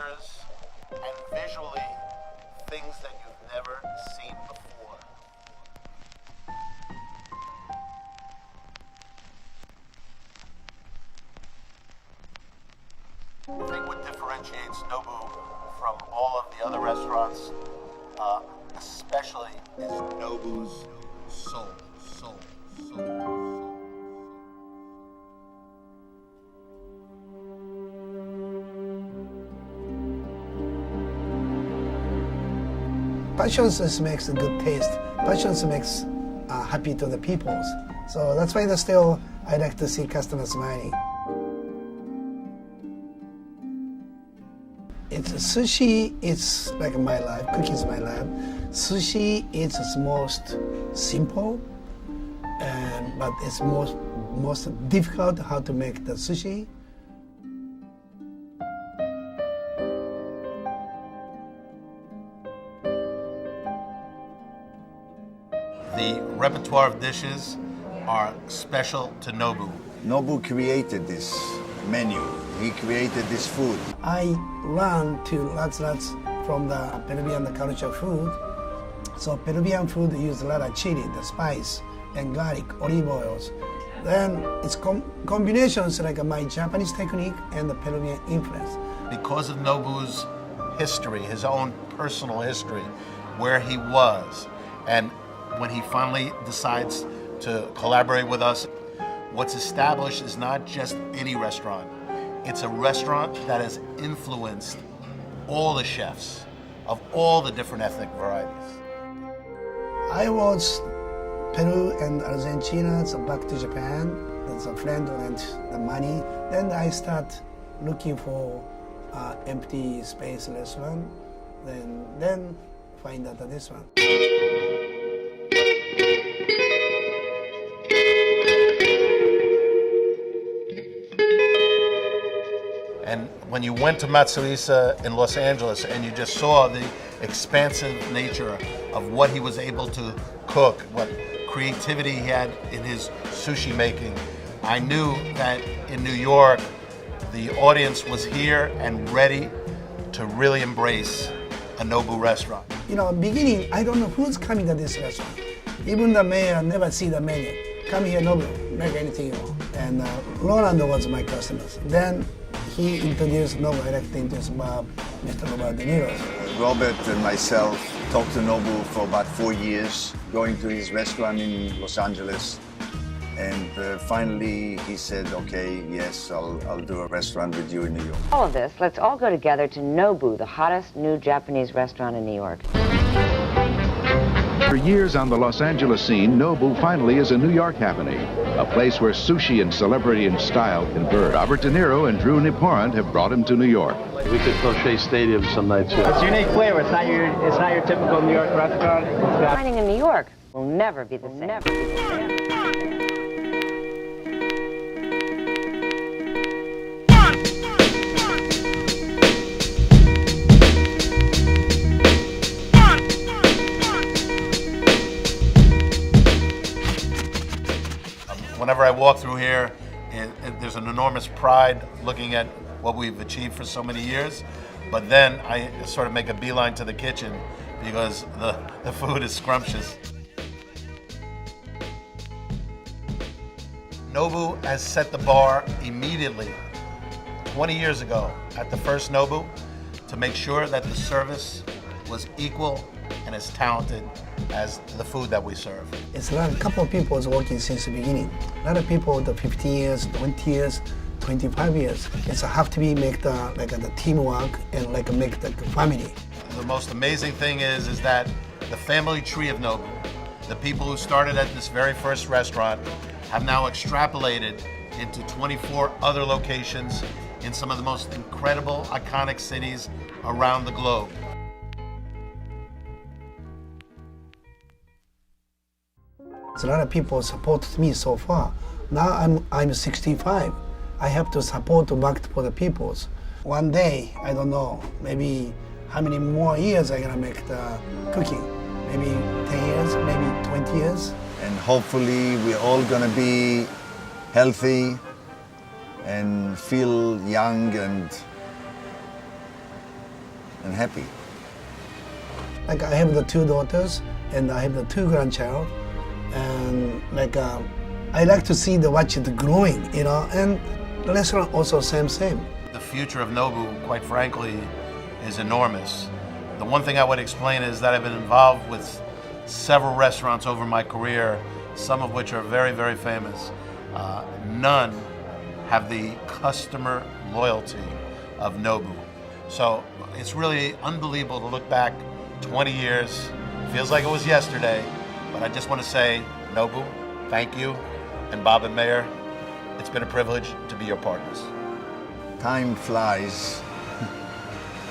textures, and visually things that you've never seen before. I think what differentiates Nobu from all of the other restaurants, especially, is Nobu's soul. Passions makes a good taste. Passions makes happy to the peoples. So that's why still I like to see customers smiling. Sushi is like my life, cooking is my life. Sushi is the most simple, but it's most difficult how to make the sushi. The repertoire of dishes are special to Nobu. Nobu created this menu. He created this food. I learned to lots from the Peruvian culture food. So Peruvian food use a lot of chili, the spice, and garlic, olive oils. Then it's combinations like my Japanese technique and the Peruvian influence. Because of Nobu's history, his own personal history, where he was, and when he finally decides to collaborate with us, what's established is not just any restaurant. It's a restaurant that has influenced all the chefs of all the different ethnic varieties. I was Peru and Argentina, so back to Japan. There's a friend lent the money. Then I start looking for empty space restaurant. Then find out this one. And when you went to Matsuisa in Los Angeles and you just saw the expansive nature of what he was able to cook, what creativity he had in his sushi making, I knew that in New York, the audience was here and ready to really embrace a Nobu restaurant. You know, beginning, I don't know who's coming to this restaurant. Even the mayor never see the menu. Come here, Nobu, make anything you want. And Roland was my customer. Then he introduced Nobu, I like to introduce Mr. Robert De Niro. Robert and myself talked to Nobu for about 4 years, going to his restaurant in Los Angeles. And finally he said, okay, yes, I'll do a restaurant with you in New York. All of this, let's all go together to Nobu, the hottest new Japanese restaurant in New York. For years on the Los Angeles scene, Nobu finally is a New York happening, a place where sushi and celebrity and style converge. Robert De Niro and Drew Niporant have brought him to New York. We could fill Shea Stadium some nights here. It's unique flavor. It's not your typical New York restaurant. Dining in New York will never be the same. Whenever I walk through here, there's an enormous pride looking at what we've achieved for so many years. But then I sort of make a beeline to the kitchen because the food is scrumptious. Nobu has set the bar immediately, 20 years ago, at the first Nobu, to make sure that the service was equal and as talented as the food that we serve. It's a couple of people working since the beginning. A lot of people, the 15 years, 20 years, 25 years. It's have to be make the teamwork and make the family. The most amazing thing is that the family tree of Nobu, the people who started at this very first restaurant, have now extrapolated into 24 other locations in some of the most incredible, iconic cities around the globe. A lot of people supported me so far. Now I'm 65. I have to support back for the peoples. One day, I don't know, maybe how many more years I'm gonna make the cooking. Maybe 10 years, maybe 20 years. And hopefully we're all gonna be healthy and feel young and and happy. Like I have the 2 daughters and I have the 2 grandchild, and like I like to see watch it growing, you know, and the restaurant also same. The future of Nobu, quite frankly, is enormous. The one thing I would explain is that I've been involved with several restaurants over my career, some of which are very, very famous. None have the customer loyalty of Nobu. So it's really unbelievable to look back 20 years. Feels like it was yesterday, but I just want to say, Nobu, thank you, and Bob and Mayor, it's been a privilege to be your partners. Time flies,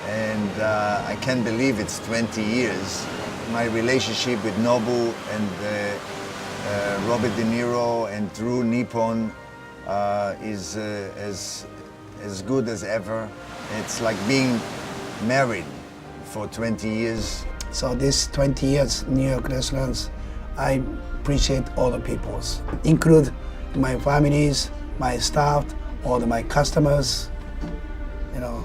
and I can't believe it's 20 years. My relationship with Nobu and Robert De Niro and Drew Nippon is as good as ever. It's like being married for 20 years. So this 20 years New York restaurants, I appreciate all the peoples, include my families, my staff, all my customers, you know,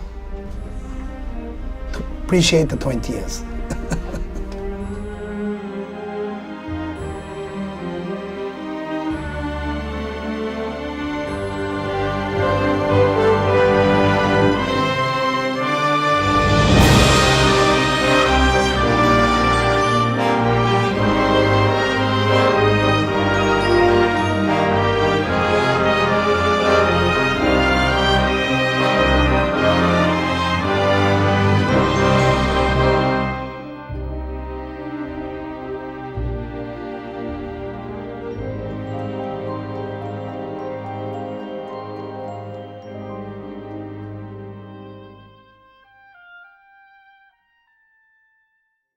appreciate the 20 years.